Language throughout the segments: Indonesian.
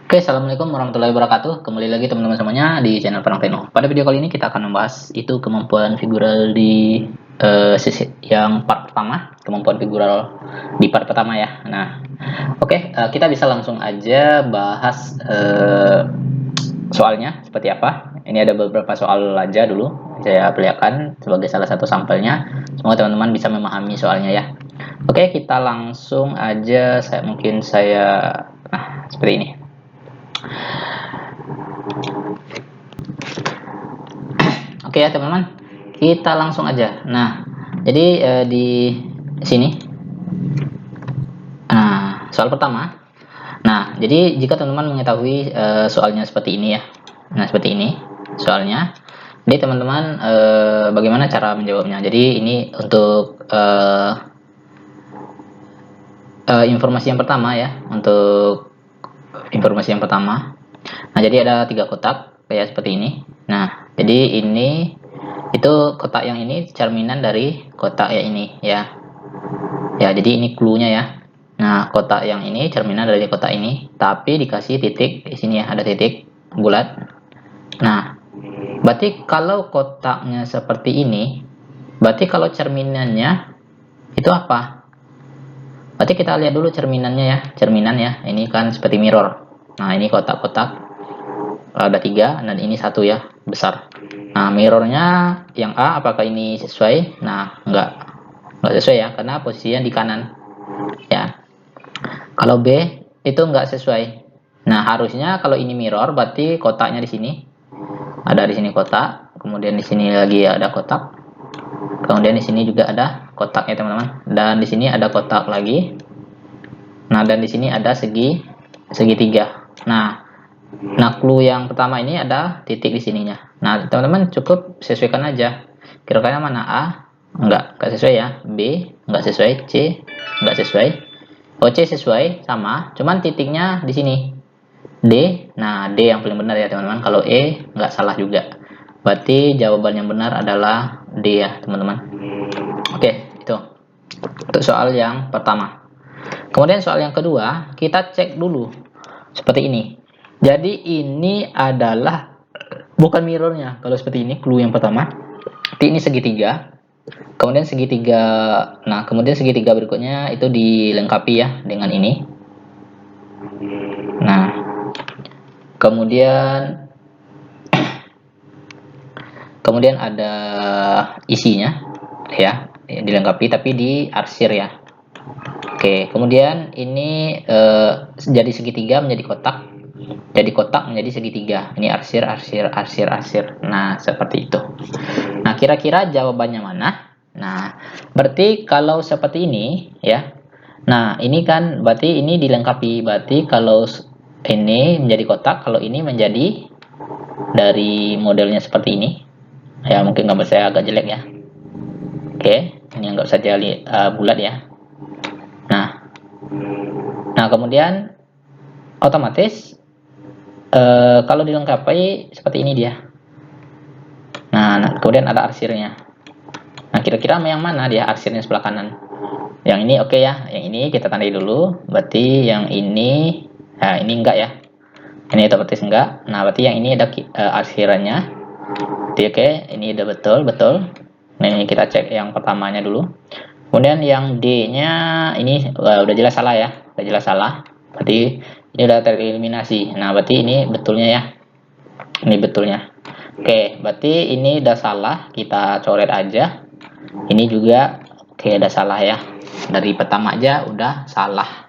Oke, assalamualaikum warahmatullahi wabarakatuh. Kembali lagi teman-teman semuanya di channel Perang Teno. Pada video kali ini kita akan membahas itu kemampuan figural di sisi yang part pertama, kemampuan figural di part pertama ya. Nah, oke, kita bisa langsung aja bahas soalnya seperti apa. Ini ada beberapa soal aja dulu. Saya perlihatkan sebagai salah satu sampelnya. Semoga teman-teman bisa memahami soalnya ya. Oke, kita langsung aja. Nah, seperti ini. Oke ya teman-teman, kita langsung aja. Nah, jadi di sini, soal pertama. Nah, jadi jika teman-teman mengetahui soalnya seperti ini ya. Nah, seperti ini soalnya. Jadi teman-teman bagaimana cara menjawabnya? Jadi ini untuk informasi yang pertama ya. Untuk informasi yang pertama. Nah, jadi ada 3 kotak kayak seperti ini. Nah, jadi ini itu kotak yang ini cerminan dari kotak yang ini ya. Ya, jadi ini clue-nya ya. Nah, kotak yang ini cerminan dari kotak ini, tapi dikasih titik di sini ya, ada titik bulat. Nah, berarti kalau kotaknya seperti ini, berarti kalau cerminannya itu apa? Berarti kita lihat dulu cerminannya ya, cerminan ya. Ini kan seperti mirror. Nah, ini kotak-kotak ada 3 dan ini 1 ya, besar. Nah, mirrornya yang A apakah ini sesuai? Nah, enggak sesuai ya, karena posisinya di kanan ya. Kalau B itu enggak sesuai. Nah, harusnya kalau ini mirror berarti kotaknya di sini. Ada di sini kotak, kemudian di sini lagi ada kotak. Kemudian di sini juga ada kotak ya, teman-teman. Dan di sini ada kotak lagi. Nah, dan di sini ada segitiga. Nah, clue yang pertama ini ada titik di sininya. Nah, teman-teman cukup sesuaikan aja. Kira-kira mana? A enggak sesuai ya. B enggak sesuai. C enggak sesuai. Oh, C sesuai sama, cuman titiknya di sini. D, nah D yang paling benar ya teman-teman. Kalau E enggak salah juga. Berarti jawaban yang benar adalah D ya teman-teman. Oke, itu untuk soal yang pertama. Kemudian soal yang kedua, kita cek dulu seperti ini. Jadi ini adalah bukan mirrornya. Kalau seperti ini, clue yang pertama. Jadi ini segitiga. Kemudian segitiga berikutnya itu dilengkapi ya dengan ini. Nah, kemudian ada isinya ya, dilengkapi tapi diarsir ya. Oke, kemudian ini jadi segitiga menjadi kotak. Jadi kotak menjadi segitiga. Ini arsir. Nah, seperti itu. Nah, kira-kira jawabannya mana? Nah, berarti kalau seperti ini ya. Nah, ini kan berarti ini dilengkapi. Berarti kalau ini menjadi kotak, kalau ini menjadi dari modelnya seperti ini. Ya, mungkin gambar saya agak jelek ya. Oke, ini nggak usah jadi bulat ya. Nah, kemudian otomatis kalau dilengkapi seperti ini dia. Nah, kemudian ada arsirnya. Nah, kira-kira yang mana dia arsirnya sebelah kanan? Yang ini oke ya. Yang ini kita tandai dulu. Berarti yang ini, nah ini enggak ya. Ini otomatis enggak. Nah, berarti yang ini ada arsirannya. Jadi oke, ini udah betul. Nah, ini kita cek yang pertamanya dulu. Kemudian yang D-nya ini udah jelas salah ya. Udah jelas salah. Berarti ini udah tereliminasi. Nah, berarti ini betulnya ya. Ini betulnya. Oke, berarti ini udah salah. Kita coret aja. Ini juga oke, udah salah ya. Dari pertama aja udah salah.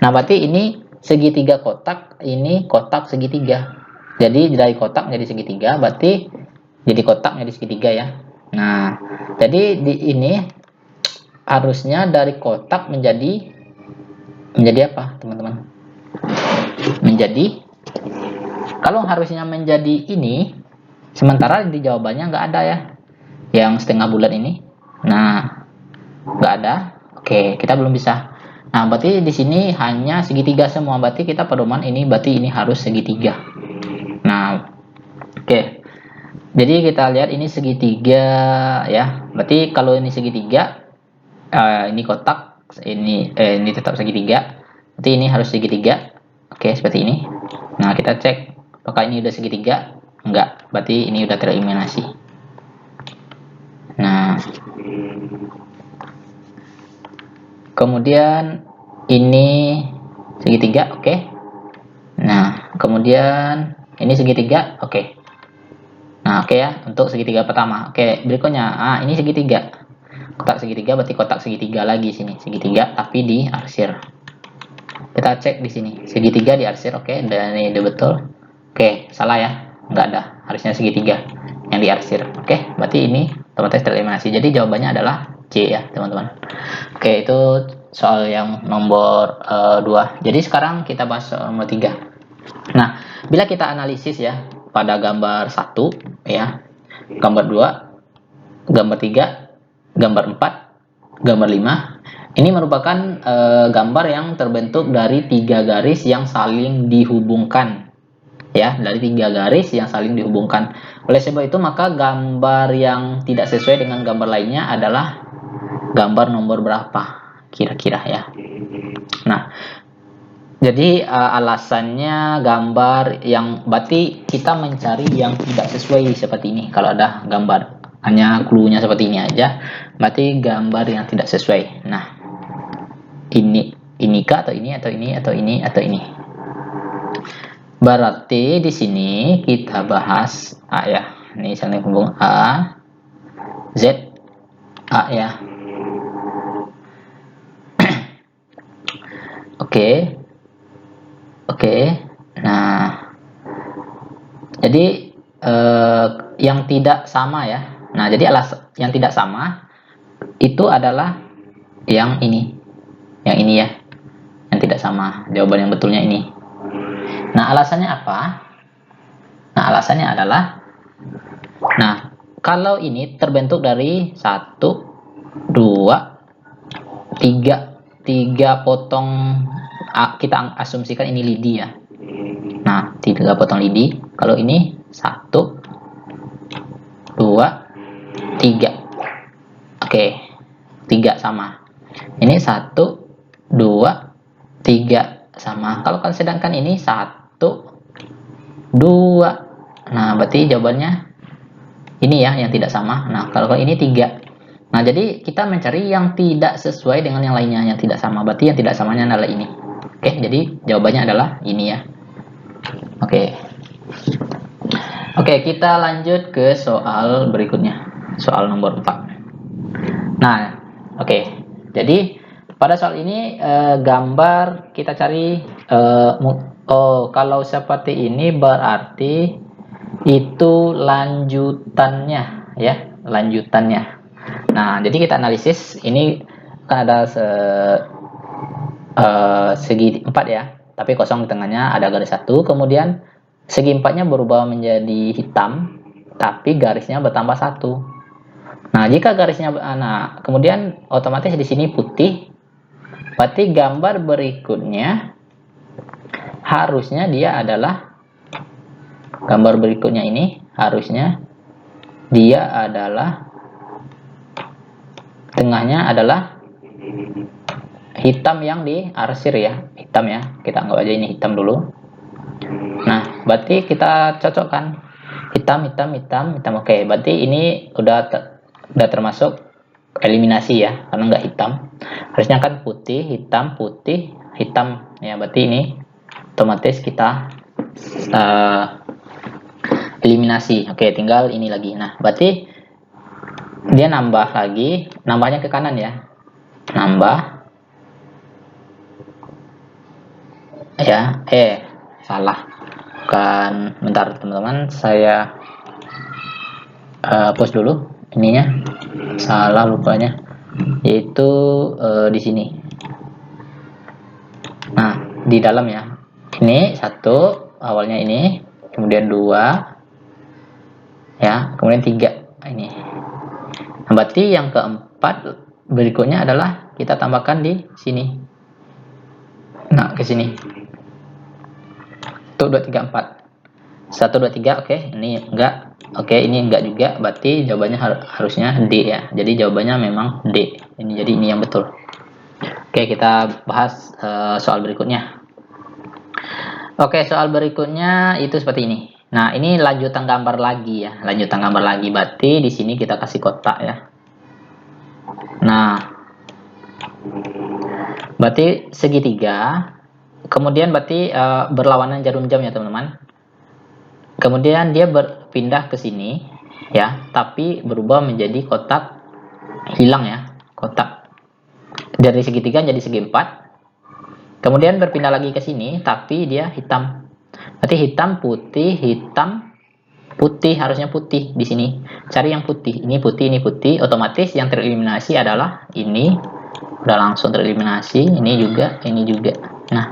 Nah, berarti ini segitiga kotak, ini kotak segitiga. Jadi dari kotak menjadi segitiga, berarti jadi kotak menjadi segitiga ya. Nah, jadi di ini harusnya dari kotak menjadi apa, teman-teman? Kalau harusnya menjadi ini, sementara di jawabannya nggak ada ya. Yang setengah bulat ini. Nah, nggak ada. Oke, kita belum bisa. Nah, berarti di sini hanya segitiga semua. Berarti kita pedoman ini, berarti ini harus segitiga. Nah, oke. Jadi kita lihat ini segitiga ya. Berarti kalau ini segitiga, ini kotak, ini tetap segitiga. Berarti ini harus segitiga. Oke, seperti ini. Nah, kita cek apakah ini udah segitiga. Enggak, berarti ini udah tereliminasi. Nah, kemudian ini segitiga, oke. Nah, kemudian ini segitiga, oke. Nah, oke ya, untuk segitiga pertama. Oke, berikutnya, ini segitiga. Kotak segitiga berarti kotak segitiga lagi sini, segitiga tapi diarsir. Kita cek di sini, segitiga diarsir, oke, dan ini udah betul. Oke, salah ya, nggak ada, harusnya segitiga yang diarsir. Oke, berarti ini otomatis tereliminasi. Jadi jawabannya adalah C ya, teman-teman. Oke, itu soal yang nomor 2. Jadi sekarang kita bahas soal nomor 3. Nah, bila kita analisis ya pada gambar 1 ya, gambar 2, gambar 3, gambar 4, gambar 5, ini merupakan gambar yang terbentuk dari 3 garis yang saling dihubungkan ya, dari 3 garis yang saling dihubungkan. Oleh sebab itu maka gambar yang tidak sesuai dengan gambar lainnya adalah gambar nomor berapa kira-kira ya. Nah, jadi alasannya gambar yang berarti kita mencari yang tidak sesuai seperti ini. Kalau ada gambar hanya clue-nya seperti ini aja, berarti gambar yang tidak sesuai. Nah, ini kah atau ini atau ini atau ini atau ini? Berarti di sini kita bahas A ya. Ini saling hubung A, Z, A ya. Oke. Oke. Nah, jadi yang tidak sama ya. Nah, jadi yang tidak sama itu adalah yang ini. Yang ini ya. Yang tidak sama. Jawaban yang betulnya ini. Nah, alasannya apa? Nah, alasannya adalah, nah, kalau ini terbentuk dari 1, 2, 3 potong, kita asumsikan ini lidi ya. Nah, 3 potong lidi. Kalau ini 1, 2, 3. Oke, 3 sama. Ini 1, 2, 3 sama. Kalau sedangkan ini 1, 2. Nah, berarti jawabannya ini ya, yang tidak sama. Nah, kalau ini 3. Nah, jadi kita mencari yang tidak sesuai dengan yang lainnya, yang tidak sama. Berarti yang tidak samanya adalah ini. Oke, jadi jawabannya adalah ini ya. Oke. Oke, kita lanjut ke soal berikutnya. Soal nomor 4. Nah, oke. Jadi pada soal ini gambar kita cari kalau seperti ini berarti itu lanjutannya ya, lanjutannya. Nah, jadi kita analisis ini kan ada segi 4 ya, tapi kosong di tengahnya, ada garis 1, kemudian segi 4-nya berubah menjadi hitam, tapi garisnya bertambah 1. Nah, jika garisnya, nah, kemudian otomatis di sini putih, berarti gambar berikutnya harusnya dia adalah, gambar berikutnya ini harusnya dia adalah, tengahnya adalah hitam yang diarsir ya, hitam ya, kita anggap aja ini hitam dulu. Nah, berarti kita cocokkan hitam, hitam, hitam, hitam. Oke, berarti ini udah termasuk eliminasi ya, karena nggak hitam. Harusnya kan putih, hitam, ya. Berarti ini otomatis kita eliminasi. Oke, tinggal ini lagi. Nah, berarti dia nambah lagi, nambahnya ke kanan ya, nambah ya. Salah, kan, bentar teman-teman, saya pause dulu ininya, salah lupanya, yaitu di sini. Nah, di dalam ya, ini 1 awalnya ini, kemudian 2 ya, kemudian 3 ini. Nah, berarti yang keempat berikutnya adalah kita tambahkan di sini. Nah, ke sini 1, 2, 3, 4. 1, 2, 3, oke, ini enggak. Oke, ini enggak juga, berarti jawabannya harusnya D ya. Jadi jawabannya memang D. Jadi ini yang betul. Oke, kita bahas soal berikutnya. Oke, soal berikutnya itu seperti ini. Nah, ini lanjutan gambar lagi ya. Lanjutan gambar lagi. Berarti di sini kita kasih kotak ya. Nah, berarti segitiga. Kemudian berarti berlawanan jarum jam ya, teman-teman. Kemudian dia berpindah ke sini ya, tapi berubah menjadi kotak hilang ya. Kotak dari segitiga jadi segi empat. Kemudian berpindah lagi ke sini, tapi dia hitam. Berarti hitam, putih, hitam, putih, harusnya putih di sini. Cari yang putih. Ini putih, ini putih. Otomatis yang tereliminasi adalah ini. Udah langsung tereliminasi. Ini juga, ini juga. Nah,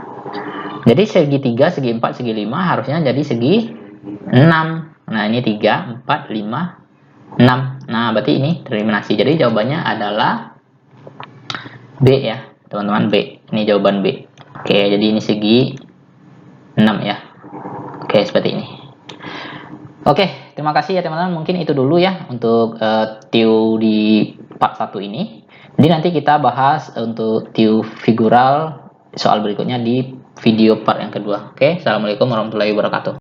jadi segi 3, segi 4, segi 5 harusnya jadi segi 6. Nah, ini 3, 4, 5, 6. Nah, berarti ini tereliminasi. Jadi jawabannya adalah B ya, teman-teman, B. Ini jawaban B. Oke, jadi ini segi 6 ya. Oke, seperti ini. Oke, terima kasih ya teman-teman. Mungkin itu dulu ya untuk TIOU di part 1 ini. Jadi nanti kita bahas untuk TIOU figural soal berikutnya di video part yang kedua. Oke, assalamualaikum warahmatullahi wabarakatuh.